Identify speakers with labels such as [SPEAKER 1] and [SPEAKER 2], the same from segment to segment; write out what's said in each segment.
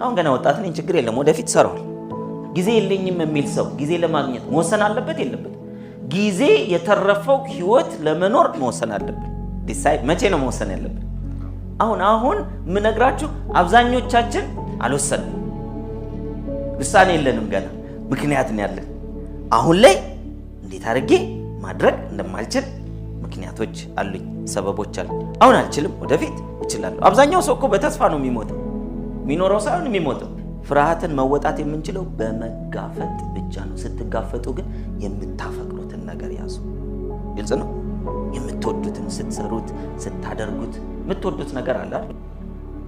[SPEAKER 1] አሁን ገና ወጣት ነኝ ችግር የለም ወደፊት ሰራው ጊዜ የለኝም የሚል ሰው ጊዜ ለማግኘት መወሰን አለበት የለበት ጊዜ የተረፈው ህይወት ለመኖር መወሰን አለበት ዲሳይድ መቼ ነው መወሰን ያለበት አሁን ምን ነግራችሁ አብዛኞቻችን አልወሰንም ውሳኔ የለንም ገና ምክንያት ነው ያለን አሁን ላይ እንዴት አድርጌ ማድረግ እንደማልችል ምክንያቶች አሉኝ ሰበቦች አሉ አሁን አልችልም ወደፊት እችላለሁ አብዛኛው ሰው እኮ በተስፋ ነው የሚሞተው ሚኖረው ሳይሆን የሚሞተው ፍርሃትን መወጣት የምንችለው በመጋፈጥ ብቻ ነው ስትጋፈጡ ግን የምታፈቅሩትን ነገር ያዙ ግልጽ ነው የምትወዱትን ስትሰሩት ስታደርጉት የምትወዱት ነገር አለ አይደል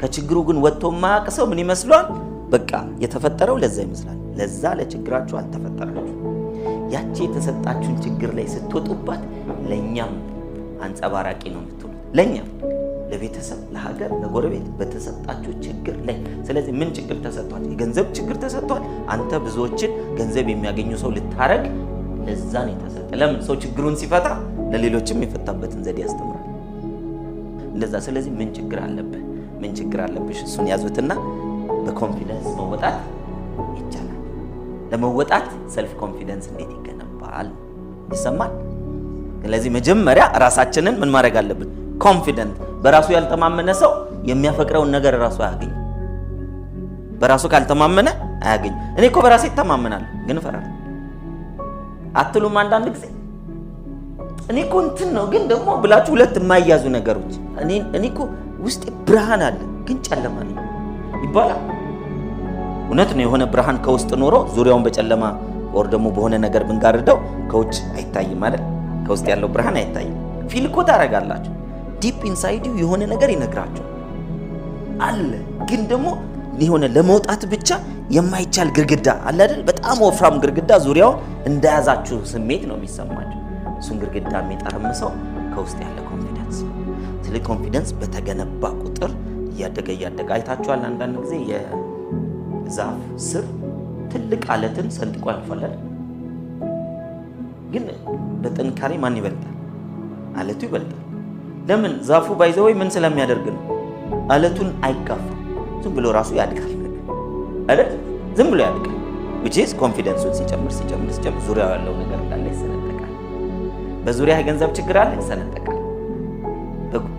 [SPEAKER 1] ከችግሩ ግን ወጥቶ ማያቀሰው ምን ይመስላል በቃ የተፈጠረው ለዛ ይመስላል ለዛ ለችግራችሁ አልተፈጠራችሁ ያቺ የተሰጣችሁን ችግር ላይ ስትወጡባት ለኛም አንጸባራቂ ነው የምትሆኑት ለኛም ለቤተሰብ ለሀገር ለጎረቤት በተሰጣችሁ ችግር ላይ ስለዚህ ምን ችግር ተሰጥቷል የገንዘብ ችግር ተሰጥቷል አንተ ብዙዎችን ገንዘብ የሚያገኙ ሰው ልታረግ ለዛ ነው የተሰጠ ለምን ሰው ችግሩን ሲፈታ ለሌሎችም የፈታበትን ዘዴ ያስተምራል እንደዛ ስለዚህ ምን ችግር አለብሽ እሱን ያዙትና በኮንፊደንስ መወጣት ይቻላል ለመወጣት ሰልፍ ኮንፊደንስ እንዴት ይገነባል ይሰማል ስለዚህ መጀመሪያ ራሳችንን ምን ማድረግ አለብን ኮንፊደንት በራሱ ያልተማመነ ሰው የሚያፈቅረውን ነገር ራሱ አያገኝ በራሱ ካልተማመነ አያገኝ እኔ እኮ በራሴ ተማመናለሁ ግን ፈራለሁ አትሉም አንዳንድ ጊዜ እኔ እኮ እንትን ነው ግን ደግሞ ብላችሁ ሁለት የማይያዙ ነገሮች እኔ እኮ ውስጥ ብርሃን አለ ግን ጨለማ ነው ይባላል እውነት ነው የሆነ ብርሃን ከውስጥ ኖሮ ዙሪያውን በጨለማ ወር ደግሞ በሆነ ነገር ብንጋርደው ከውጭ አይታይም ማለት ከውስጥ ያለው ብርሃን አይታይም ፊል እኮ ታረጋላችሁ ዲፕ ኢንሳይድ ዩ የሆነ ነገር ይነግራችሁ አለ ግን ደግሞ የሆነ ለመውጣት ብቻ የማይቻል ግርግዳ አለ አይደል በጣም ወፍራም ግርግዳ ዙሪያው እንደያዛችሁ ስሜት ነው የሚሰማችሁ እሱን ግርግዳ የሚጠረምሰው ከውስጥ ያለ ኮንፊደንስ ስለዚህ ኮንፊደንስ በተገነባ ቁጥር ያደገ አይታችኋል አንዳንድ ጊዜ የዛፍ ስር ትልቅ አለትን ሰንጥቆ ያልፋል ግን በጥንካሬ ማን ይበልጣል አለቱ ይበልጣል ለምን ዛፉ ባይዘው ምን ስለሚያደርግ ነው አለቱን አይጋፋም ዝም ብሎ ራሱ ያድጋል አይደል ዝም ብሎ ያድጋል which is confidence ሲጨምር ዙሪያው ያለው ነገር እንዳለ ይሰነጠቃል በዙሪያ የገንዘብ ችግር አለ ይሰነጠቃል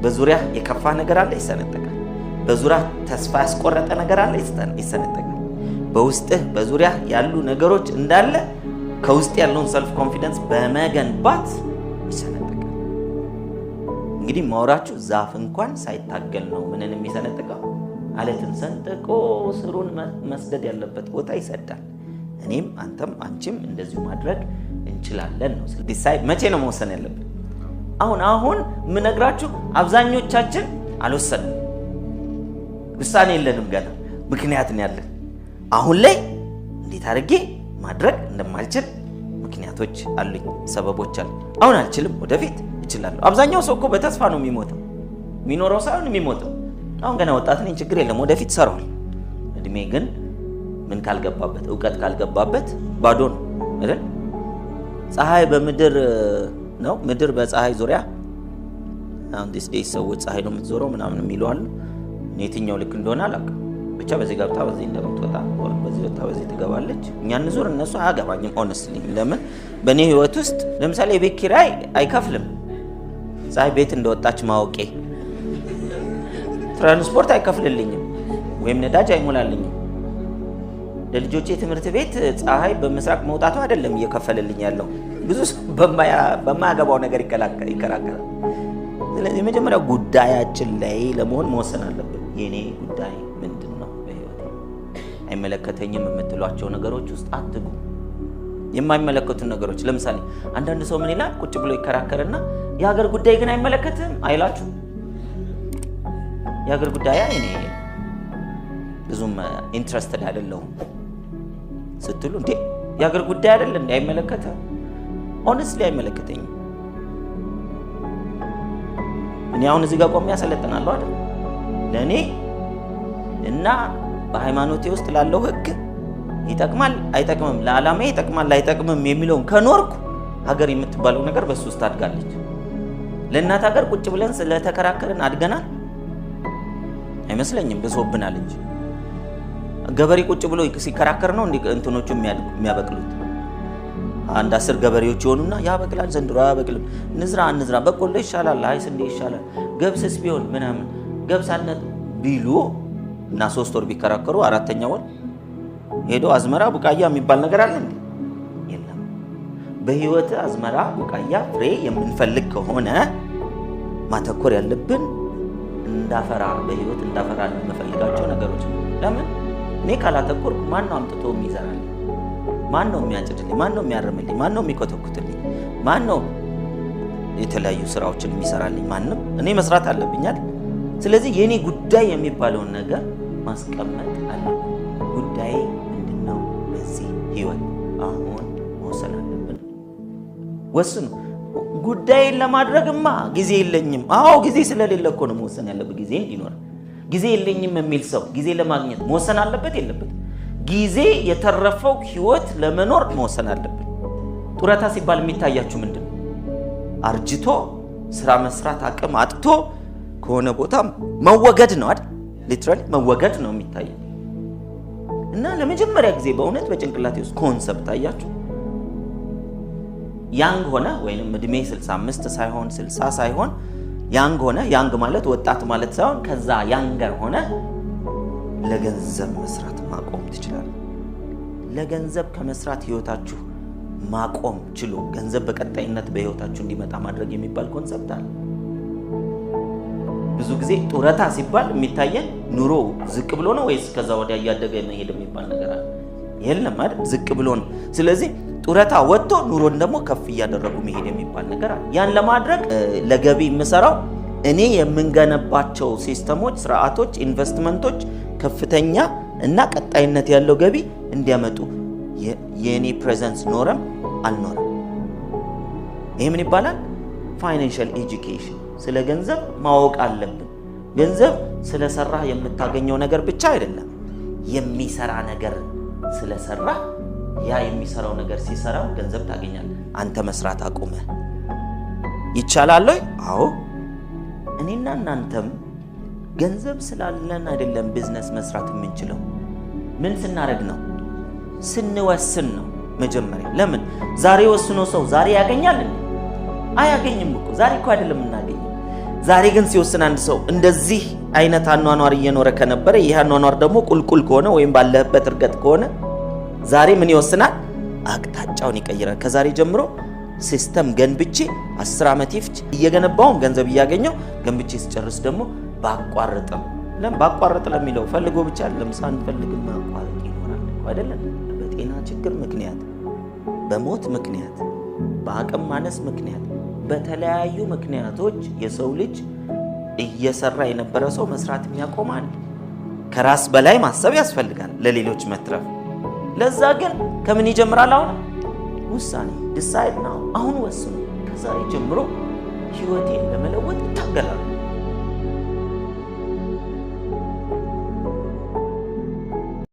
[SPEAKER 1] በዙሪያ የከፋ ነገር አለ ይሰነጠቃል በዙሪያ ተስፋ ያስቆረጠ ነገር አለ ይሰነጠቃል በውስጥህ በዙሪያ ያሉ ነገሮች እንዳለ ከውስጥ ያለውን ሰልፍ ኮንፊደንስ በመገንባት ይሰነጠቃል እንግዲህ ማውራችሁ ዛፍ እንኳን ሳይታገል ነው ምንን የሚሰነጥቀው አለትን ሰንጥቆ ስሩን መስደድ ያለበት ቦታ ይሰዳል እኔም አንተም አንቺም እንደዚሁ ማድረግ እንችላለን ነው ዲሳይድ መቼ ነው መወሰን ያለብን አሁን ምን ነግራችሁ አብዛኞቻችን አልወሰንም ውሳኔ የለንም ገና ምክንያት ነው ያለን አሁን ላይ እንዴት አድርጌ ማድረግ እንደማልችል ምክንያቶች አሉኝ ሰበቦች አሉ አሁን አልችልም ወደፊት እችላለሁ አብዛኛው ሰው እኮ በተስፋ ነው የሚሞተው ሚኖረው ሳይሆን የሚሞተው አሁን ገና ወጣት ነኝ ችግር የለም ወደፊት ሰራው እድሜ ግን ምን ካልገባበት ዕውቀት ካልገባበት ባዶ ነው አይደል ፀሐይ በምድር ነው ምድር በፀሐይ ዙሪያ አሁን this day ሰዎች ፀሐይ ነው የምትዞረው ምናምን የሚሉዋል የትኛው ልክ እንደሆነ አላውቅም ብቻ በዚህ ገብታ በዚህ እንደምትወጣ ወር በዚህ ወጣ በዚህ ትገባለች እኛን ዙር እነሱ አያገባኝም honestly ለምን በኔ ህይወት ውስጥ ለምሳሌ የቤት ኪራይ አይከፍልም ፀሐይ ቤት እንደወጣች ማወቄ ትራንስፖርት አይከፍልልኝም ወይም ነዳጅ አይሞላልኝም ለልጆቼ ትምህርት ቤት ፀሐይ በመስራቅ መውጣቱ አይደለም እየከፈልልኝ ያለው ብዙ በማያገባው ነገር ይከራከራል ስለዚህ መጀመሪያ ጉዳያችን ላይ ለመሆን መወሰን አለብን የኔ ጉዳይ ምንድነው በህይወቴ አይመለከተኝም የምትሏቸው ነገሮች ውስጥ አትጉ የማይመለከቱ ነገሮች ለምሳሌ አንዳንድ ሰው ምን ይላል ቁጭ ብሎ ይከራከርና የሀገር ጉዳይ ግን አይመለከትም አይላችሁ የሀገር ጉዳይ እኔ ብዙም ኢንትረስትድ አይደለሁም ስትሉ እንዴ የሀገር ጉዳይ አይደል እንዴ አይመለከተም honestly አይመለከተኝም እኔ አሁን እዚህ ጋር ቆሜ ያሰለጥናለሁ አይደል ለኔ እና በሃይማኖቴ ውስጥ ላለው ህግ ይጠቅማል አይጠቅምም ለዓላማዬ ይጠቅማል አይጠቅምም የሚለውን ከኖርኩ ሀገር የምትባለው ነገር በሱ ውስጥ አድጋለች ለእናት ሀገር ቁጭ ብለን ስለተከራከርን አድገናል አይመስለኝም ብሶብናል እንጂ ገበሬ ቁጭ ብሎ ሲከራከር ነው እንትኖቹ የሚያበቅሉት። አንድ 10 ገበሬዎች ይሆኑና ያበቅላል ዘንድሮ ያበቅልም፣ እንዝራ በቆሎ ይሻላል፣ አይ ስንዴ ይሻላል፣ ገብስስ ቢሆን ምናምን ገብሳነት ቢሉ እና 3 ወር ቢከራከሩ 4ኛው ወር ሄዶ አዝመራ ቡቃያ የሚባል ነገር አለ እንዴ? የለም። በህይወት አዝመራ ቡቃያ ፍሬ የምንፈልግ ከሆነ ማተኮር ያለብን እንዳፈራ በህይወት እንዳፈራ የምፈልጋቸው ነገሮች። ለምን እኔ ካላተኮርኩ ማን ነው አምጥቶ የሚዘራልኝ? ማን ነው የሚያጭድልኝ? ማን ነው የሚያርምልኝ? ማን ነው የሚኮተኩትልኝ? ማን ነው የተለያዩ ስራዎችን የሚሰራልኝ? ማንም። እኔ መስራት አለብኝ አይደል? ስለዚህ የኔ ጉዳይ የሚባለውን ነገር ማስቀመጥ አለብን። ጉዳይ ምንድነው? በዚህ ህይወት አሁን መወሰን አለብን። ወስኑ። ጉዳይን ለማድረግማ ጊዜ የለኝም። አዎ ጊዜ ስለሌለ እኮ ነው መወሰን ያለበት። ጊዜ እንዲኖር ጊዜ የለኝም የሚል ሰው ጊዜ ለማግኘት መወሰን አለበት የለበት? ጊዜ የተረፈው ህይወት ለመኖር መወሰን አለብን። ጡረታ ሲባል የሚታያችሁ ምንድነው? አርጅቶ ስራ መስራት አቅም አጥቶ ከሆነ ቦታ መወገድ ነው አይደል? ሊትራሊ መወገድ ነው የሚታየው። እና ለመጀመሪያ ጊዜ በእውነት በጭንቅላቴ ውስጥ ኮንሰፕት አያችሁ። ያንግ ሆነ ወይንም እድሜ 65 ሳይሆን 60 ሳይሆን ያንግ ሆነ፣ ያንግ ማለት ወጣት ማለት ሳይሆን ከዛ ያንገር ሆነ ለገንዘብ መስራት ማቆም ትችላለህ። ለገንዘብ ከመስራት ህይወታችሁ ማቆም ችሎ ገንዘብ በቀጣይነት በህይወታችሁ እንዲመጣ ማድረግ የሚባል ኮንሰፕት አለ። ብዙ ጊዜ ጡረታ ሲባል የሚታየን ኑሮ ዝቅ ብሎ ነው ወይስ ከዛ ወዲያ እያደገ መሄድ የሚባል ነገር አለ? የለም አይደል? ዝቅ ብሎ ነው። ስለዚህ ጡረታ ወጥቶ ኑሮን ደግሞ ከፍ እያደረጉ መሄድ የሚባል ነገር አለ። ያን ለማድረግ ለገቢ የምሰራው እኔ የምንገነባቸው ሲስተሞች፣ ስርዓቶች፣ ኢንቨስትመንቶች ከፍተኛ እና ቀጣይነት ያለው ገቢ እንዲያመጡ የኔ ፕሬዘንስ ኖረም አልኖረም። ይሄ ምን ይባላል? ፋይናንሻል ኤጁኬሽን። ስለ ገንዘብ ማወቅ አለብን። ገንዘብ ስለሰራ የምታገኘው ነገር ብቻ አይደለም። የሚሰራ ነገር ስለሰራ ያ የሚሰራው ነገር ሲሰራ ገንዘብ ታገኛለህ። አንተ መስራት አቁመ ይቻላል ወይ? አዎ። እኔና እናንተም ገንዘብ ስላለን አይደለም ቢዝነስ መስራት የምንችለው። ምን ስናረግ ነው? ስንወስን ነው መጀመሪያ። ለምን ዛሬ ወስኖ ሰው ዛሬ ያገኛል? አያገኝም እኮ። ዛሬ እኮ አይደለም እናገኘው። ዛሬ ግን ሲወስን አንድ ሰው እንደዚህ አይነት አኗኗር እየኖረ ከነበረ ይህ አኗኗር ደግሞ ቁልቁል ከሆነ ወይም ባለበት እርገጥ ከሆነ ዛሬ ምን ይወስናል? አቅጣጫውን ይቀይራል። ከዛሬ ጀምሮ ሲስተም ገንብቼ 10 ዓመት ይፍጅ እየገነባውን ገንዘብ እያገኘው ገንብቼ ሲጨርስ ደግሞ ባቋርጥም ባቋርጥ ለሚለው ፈልጎ ብቻ አይደለም፣ ሳንፈልግም ማቋረጥ ይኖራል አይደለም? በጤና ችግር ምክንያት፣ በሞት ምክንያት፣ በአቅም ማነስ ምክንያት፣ በተለያዩ ምክንያቶች የሰው ልጅ እየሰራ የነበረ ሰው መስራት የሚያቆማል። ከራስ በላይ ማሰብ ያስፈልጋል ለሌሎች መትረፍ። ለዛ ግን ከምን ይጀምራል? አሁን ውሳኔ ዲሳይድ ነው። አሁን ወስኑ። ከዛሬ ጀምሮ ህይወቴን ለመለወጥ እታገላለሁ።